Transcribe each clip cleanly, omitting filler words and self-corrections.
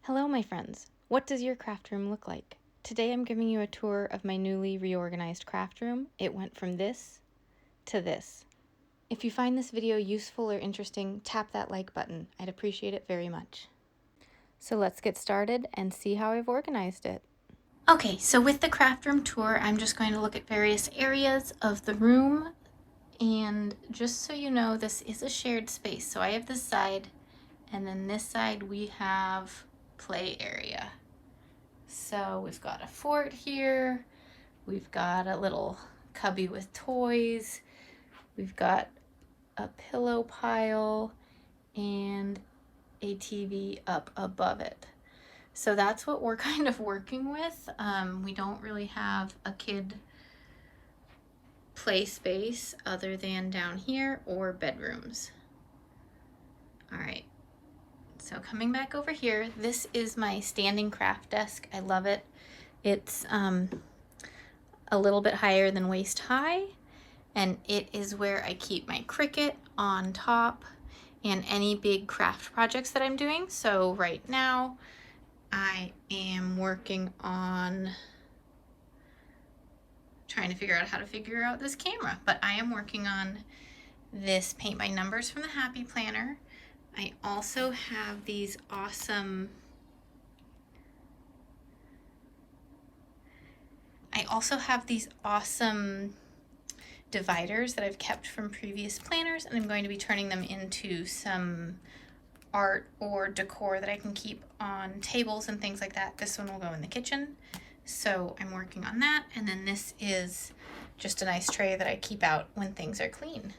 Hello, my friends. What does your craft room look like? Today I'm giving you a tour of my newly reorganized craft room. It went from this to this. If you find this video useful or interesting, tap that like button. I'd appreciate it very much. So let's get started and see how I've organized it. Okay, so with the craft room tour, I'm just going to look at various areas of the room. And just so you know, this is a shared space. So I have this side, and then this side we have play area. So we've got a fort here, we've got a little cubby with toys, we've got a pillow pile, and a TV up above it. So that's what we're kind of working with. We don't really have a kid play space other than down here or bedrooms. All right. So coming back over here, this is my standing craft desk. I love it. It's a little bit higher than waist high, and it is where I keep my Cricut on top and any big craft projects that I'm doing. So right now I am working on trying to figure out how to figure out this camera, but I am working on this paint by numbers from the Happy Planner. I also have these awesome dividers that I've kept from previous planners, and I'm going to be turning them into some art or decor that I can keep on tables and things like that. This one will go in the kitchen, so I'm working on that. And then this is just a nice tray that I keep out when things are clean.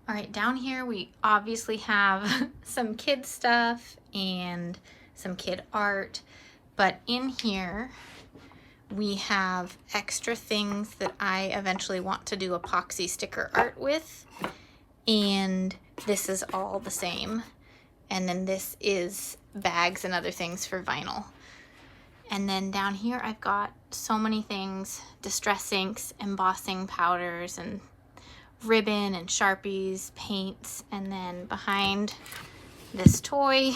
All right, down here we obviously have some kid stuff and some kid art, but in here we have extra things that I eventually want to do epoxy sticker art with, and this is all the same. And then this is bags and other things for vinyl. And then down here I've got so many things: distress inks, embossing powders, and ribbon and Sharpies, paints. And then behind this toy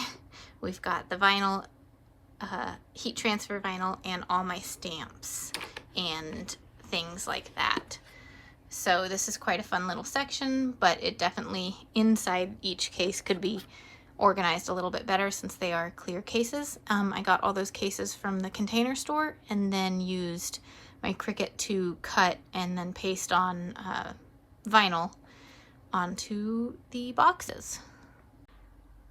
we've got the vinyl, heat transfer vinyl, and all my stamps and things like that. So this is quite a fun little section, but it definitely, inside each case, could be organized a little bit better since they are clear cases. I got all those cases from the Container Store and then used my Cricut to cut and then paste on vinyl onto the boxes.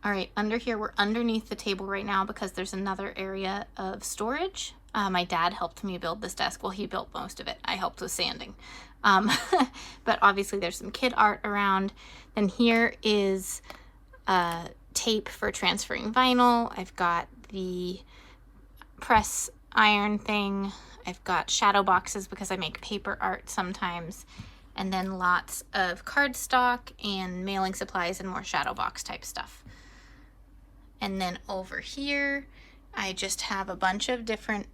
All right, under here, we're underneath the table right now because there's another area of storage. My dad helped me build this desk. Well, he built most of it. I helped with sanding. But obviously there's some kid art around. Then here is tape for transferring vinyl. I've got the press iron thing. I've got shadow boxes because I make paper art sometimes. And then lots of cardstock and mailing supplies and more shadow box type stuff. And then over here, I just have a bunch of different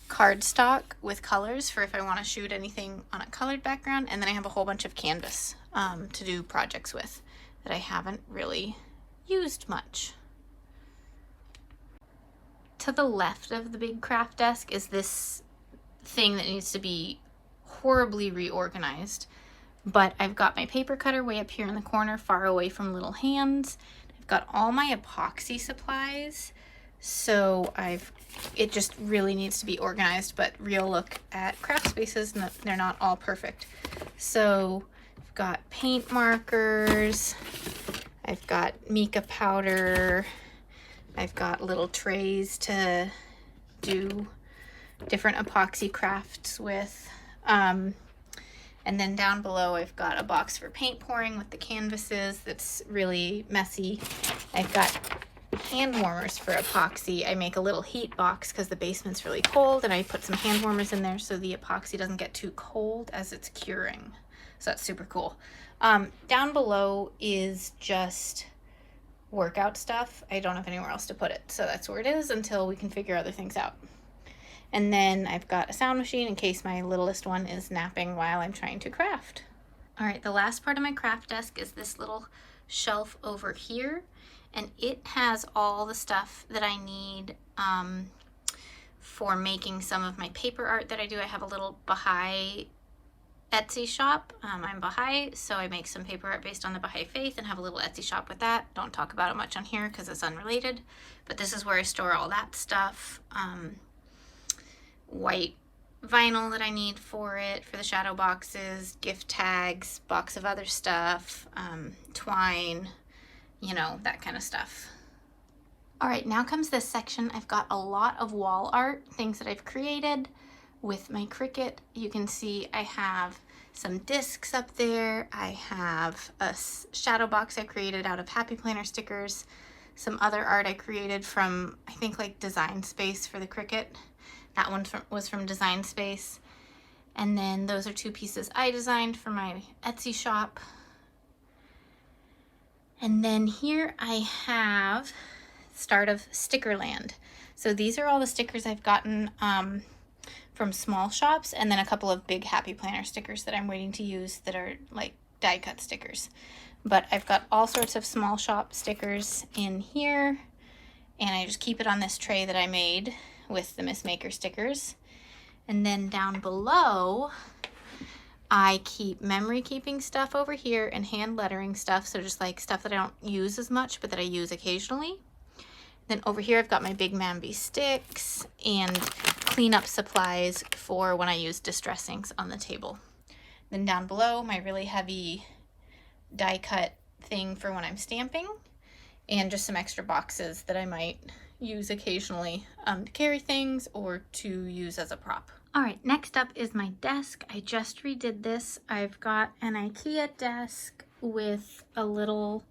cardstock with colors for if I want to shoot anything on a colored background. And then I have a whole bunch of canvas to do projects with that I haven't really used much. To the left of the big craft desk is this thing that needs to be horribly reorganized, but I've got my paper cutter way up here in the corner, far away from little hands. I've got all my epoxy supplies, so it just really needs to be organized. But real look at craft spaces, they're not all perfect. So I've got paint markers, I've got mica powder, I've got little trays to do different epoxy crafts with. And then down below I've got a box for paint pouring with the canvases that's really messy. I've got hand warmers for epoxy. I make a little heat box because the basement's really cold, and I put some hand warmers in there so the epoxy doesn't get too cold as it's curing. So that's super cool. Down below is just workout stuff. I don't have anywhere else to put it, so that's where it is until we can figure other things out. And then I've got a sound machine in case my littlest one is napping while I'm trying to craft. All right, the last part of my craft desk is this little shelf over here, and it has all the stuff that I need for making some of my paper art that I do. I have a little Baha'i Etsy shop. I'm Baha'i, so I make some paper art based on the Baha'i faith and have a little Etsy shop with that. Don't talk about it much on here because it's unrelated, but this is where I store all that stuff. White vinyl that I need for it, for the shadow boxes, gift tags, box of other stuff, twine, you know, that kind of stuff. All right, now comes this section. I've got a lot of wall art, things that I've created with my Cricut. You can see I have some discs up there. I have a shadow box I created out of Happy Planner stickers, some other art I created from, I think, like Design Space for the Cricut. That one was from Design Space. And then those are two pieces I designed for my Etsy shop. And then here I have start of Stickerland. So these are all the stickers I've gotten from small shops, and then a couple of big Happy Planner stickers that I'm waiting to use that are like die cut stickers. But I've got all sorts of small shop stickers in here, and I just keep it on this tray that I made with the Miss Maker stickers. And then down below, I keep memory keeping stuff over here and hand lettering stuff, so just like stuff that I don't use as much but that I use occasionally. Then over here I've got my Big Mamby sticks and cleanup supplies for when I use distress inks on the table. Then down below, my really heavy die cut thing for when I'm stamping, and just some extra boxes that I might use occasionally to carry things or to use as a prop. All right, next up is my desk. I just redid this. I've got an IKEA desk with a little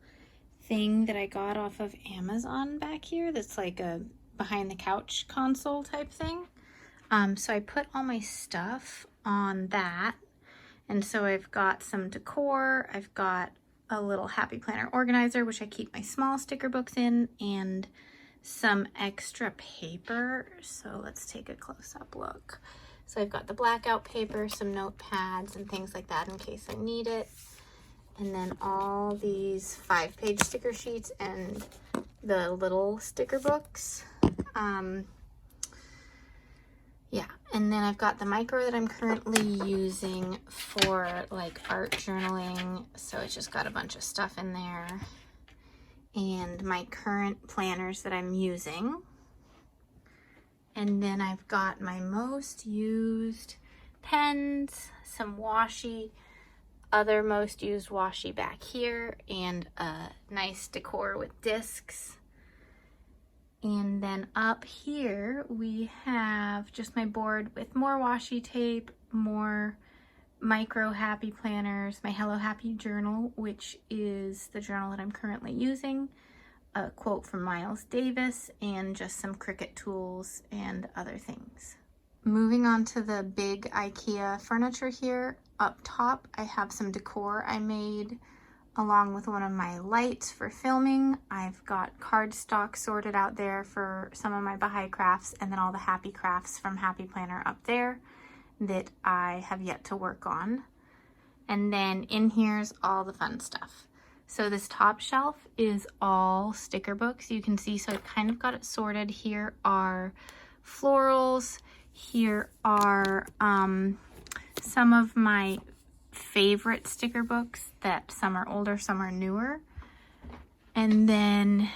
thing that I got off of Amazon back here that's like a behind the couch console type thing. So I put all my stuff on that, and so I've got some decor, I've got a little Happy Planner organizer which I keep my small sticker books in, and some extra paper. So let's take a close-up look. So I've got the blackout paper, some notepads and things like that in case I need it. And then all these 5-page sticker sheets and the little sticker books. Yeah, and then I've got the micro that I'm currently using for like art journaling. So it's just got a bunch of stuff in there. And my current planners that I'm using. And then I've got my most used pens, some washi, other most used washi back here, and a nice decor with discs. And then up here we have just my board with more washi tape, more micro Happy Planners, my Hello Happy journal, which is the journal that I'm currently using, a quote from Miles Davis, and just some Cricut tools and other things. Moving on to the big IKEA furniture here, up top I have some decor I made along with one of my lights for filming. I've got cardstock sorted out there for some of my Baha'i crafts, and then all the happy crafts from Happy Planner up there that I have yet to work on. And then in here's all the fun stuff. So this top shelf is all sticker books. You can see, so I've kind of got it sorted. Here are florals. Here are some of my favorite sticker books that some are older, some are newer. And then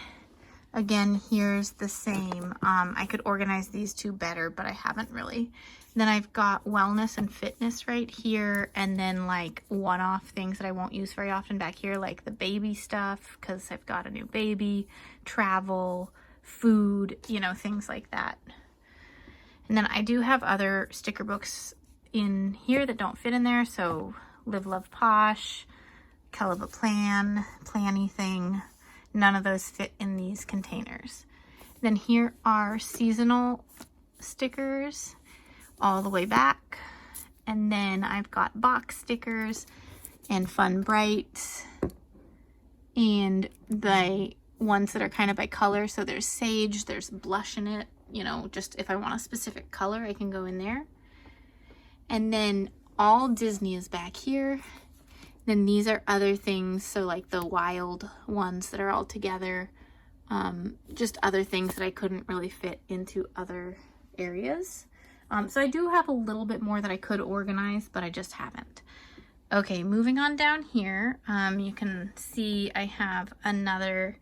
again, here's the same. I could organize these two better, but I haven't really. Then I've got wellness and fitness right here, and then like one-off things that I won't use very often back here, like the baby stuff, because I've got a new baby, travel, food, you know, things like that. And then I do have other sticker books in here that don't fit in there, so Live Love Posh, Kell of a Plan, Planny Thing, none of those fit in these containers. Then here are seasonal stickers all the way back, and then I've got box stickers and Fun Brights and the ones that are kind of by color. So there's sage, there's blush in it, you know, just if I want a specific color I can go in there. And then all Disney is back here. Then these are other things, so like the wild ones that are all together, just other things that I couldn't really fit into other areas. So I do have a little bit more that I could organize, but I just haven't. Okay, moving on down here, you can see I have another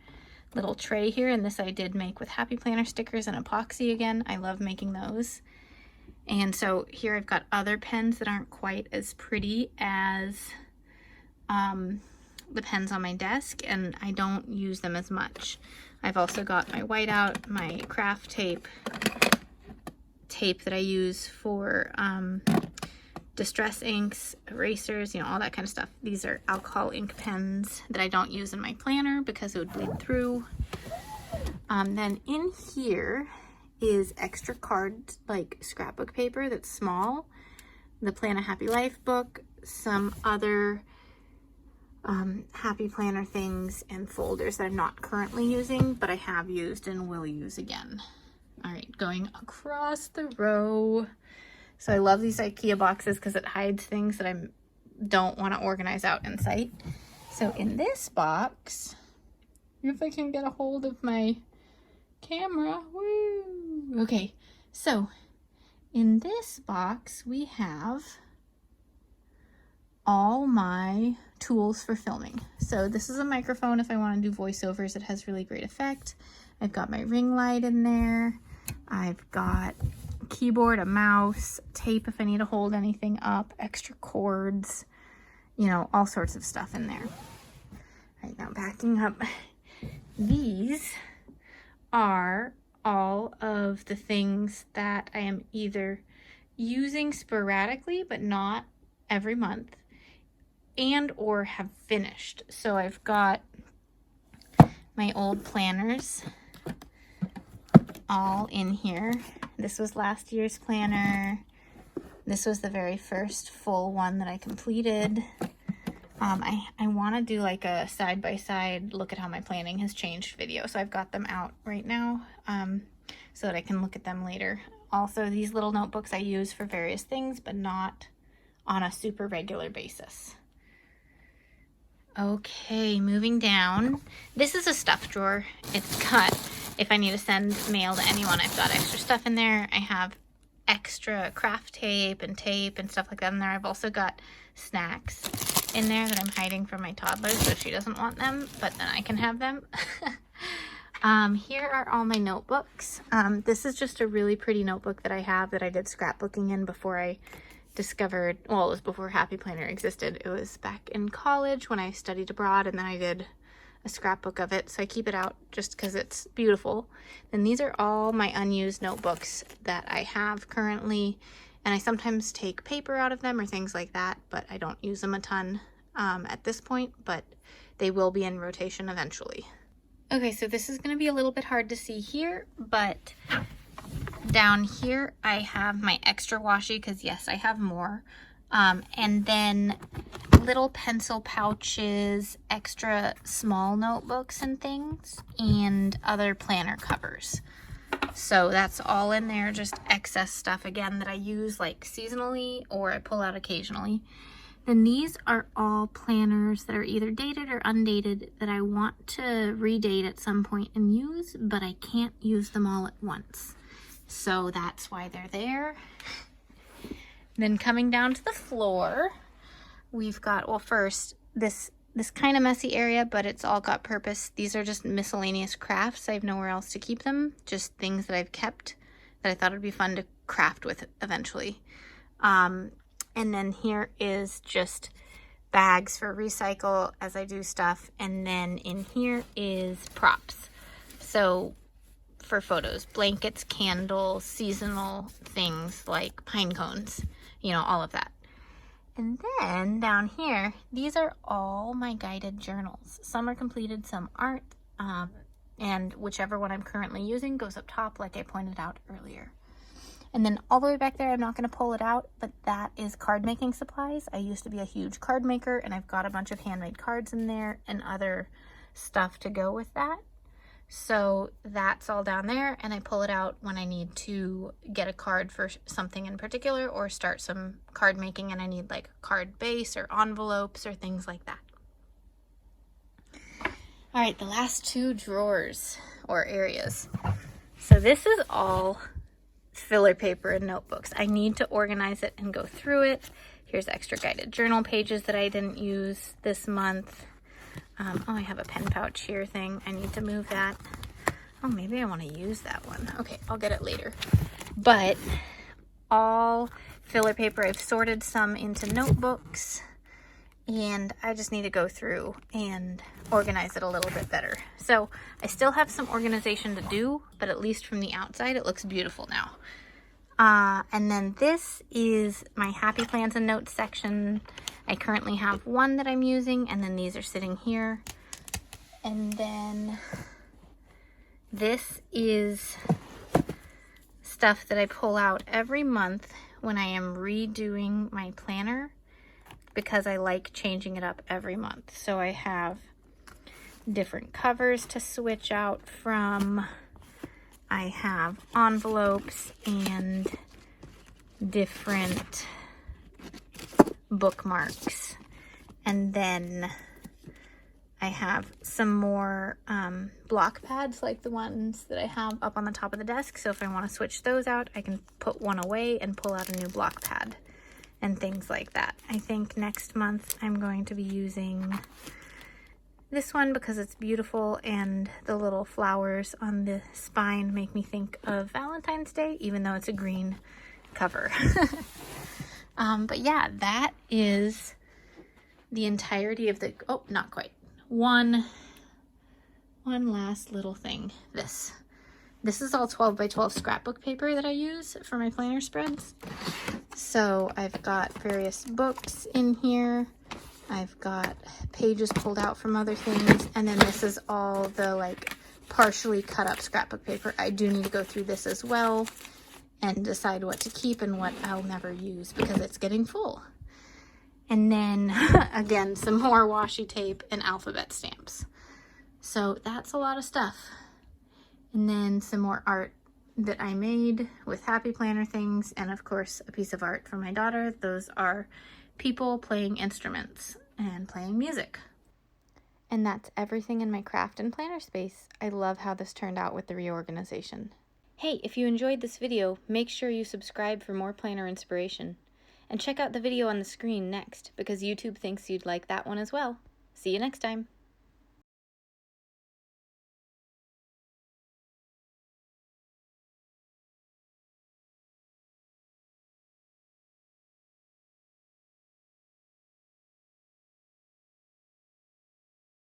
little tray here, and this I did make with Happy Planner stickers and epoxy again. I love making those. And so here I've got other pens that aren't quite as pretty as the pens on my desk, and I don't use them as much. I've also got my whiteout, my craft tape that I use for distress inks, erasers, you know, all that kind of stuff. These are alcohol ink pens that I don't use in my planner because it would bleed through. Then in here is extra cards, like scrapbook paper that's small, the Plan a Happy Life book, some other Happy Planner things, and folders that I'm not currently using, but I have used and will use again. All right, going across the row. So I love these IKEA boxes because it hides things that I don't want to organize out in sight. So in this box, if I can get a hold of my camera, woo! Okay, so in this box we have all my tools for filming. So this is a microphone if I want to do voiceovers. It has really great effect. I've got my ring light in there. I've got a keyboard, a mouse, tape if I need to hold anything up, extra cords, you know, all sorts of stuff in there. All right, now backing up. These are all of the things that I am either using sporadically but not every month, and or have finished. So I've got my old planners all in here. This was last year's planner. This was the very first full one that I completed. I want to do like a side-by-side look at how my planning has changed video, so I've got them out right now so that I can look at them later. Also, these little notebooks I use for various things, but not on a super regular basis. Okay, moving down. This is a stuff drawer. It's got, if I need to send mail to anyone, I've got extra stuff in there. I have extra craft tape and stuff like that in there. I've also got snacks in there that I'm hiding from my toddler so she doesn't want them, but then I can have them. Here are all my notebooks. This is just a really pretty notebook that I have that I did scrapbooking in before I discovered, well, it was before Happy Planner existed. It was back in college when I studied abroad, and then I did a scrapbook of it, so I keep it out just because it's beautiful. Then these are all my unused notebooks that I have currently, and I sometimes take paper out of them or things like that, but I don't use them a ton at this point, but they will be in rotation eventually. Okay, so this is going to be a little bit hard to see here, but down here I have my extra washi, because yes, I have more, and then little pencil pouches, extra small notebooks and things, and other planner covers. So that's all in there, just excess stuff again that I use like seasonally or I pull out occasionally. Then these are all planners that are either dated or undated that I want to redate at some point and use, but I can't use them all at once. So that's why they're there. Then coming down to the floor, we've got, well, first, this kind of messy area, but it's all got purpose. These are just miscellaneous crafts. I have nowhere else to keep them. Just things that I've kept that I thought would be fun to craft with eventually. And then here is just bags for recycle as I do stuff. And then in here is props. So for photos, blankets, candles, seasonal things like pine cones, you know, all of that. And then down here, these are all my guided journals. Some are completed, some aren't. And whichever one I'm currently using goes up top like I pointed out earlier. And then all the way back there, I'm not going to pull it out, but that is card making supplies. I used to be a huge card maker, and I've got a bunch of handmade cards in there and other stuff to go with that. So that's all down there, and I pull it out when I need to get a card for something in particular or start some card making and I need like a card base or envelopes or things like that. All right, the last two drawers or areas. So this is all filler paper and notebooks. I need to organize it and go through it. Here's extra guided journal pages that I didn't use this month. Oh, I have a pen pouch here thing. I need to move that. Oh, maybe I want to use that one. Okay, I'll get it later. But all filler paper, I've sorted some into notebooks, and I just need to go through and organize it a little bit better. So I still have some organization to do, but at least from the outside, it looks beautiful now. And then this is my happy plans and notes section. I currently have one that I'm using, and then these are sitting here. And then this is stuff that I pull out every month when I am redoing my planner, because I like changing it up every month. So I have different covers to switch out from. I have envelopes and different bookmarks. And then I have some more block pads like the ones that I have up on the top of the desk. So if I want to switch those out, I can put one away and pull out a new block pad and things like that. I think next month I'm going to be using this one because it's beautiful, and the little flowers on the spine make me think of Valentine's Day, even though it's a green cover. But yeah, that is the entirety of the, oh, not quite. One last little thing. This is all 12 by 12 scrapbook paper that I use for my planner spreads. So I've got various books in here. I've got pages pulled out from other things, and then this is all the like partially cut up scrapbook paper. I do need to go through this as well and decide what to keep and what I'll never use because it's getting full. And then again, some more washi tape and alphabet stamps. So that's a lot of stuff. And then some more art that I made with happy planner things, and of course a piece of art for my daughter. Those are people playing instruments and playing music. And that's everything in my craft and planner space. I love how this turned out with the reorganization. Hey, if you enjoyed this video, make sure you subscribe for more planner inspiration. And check out the video on the screen next, because YouTube thinks you'd like that one as well. See you next time.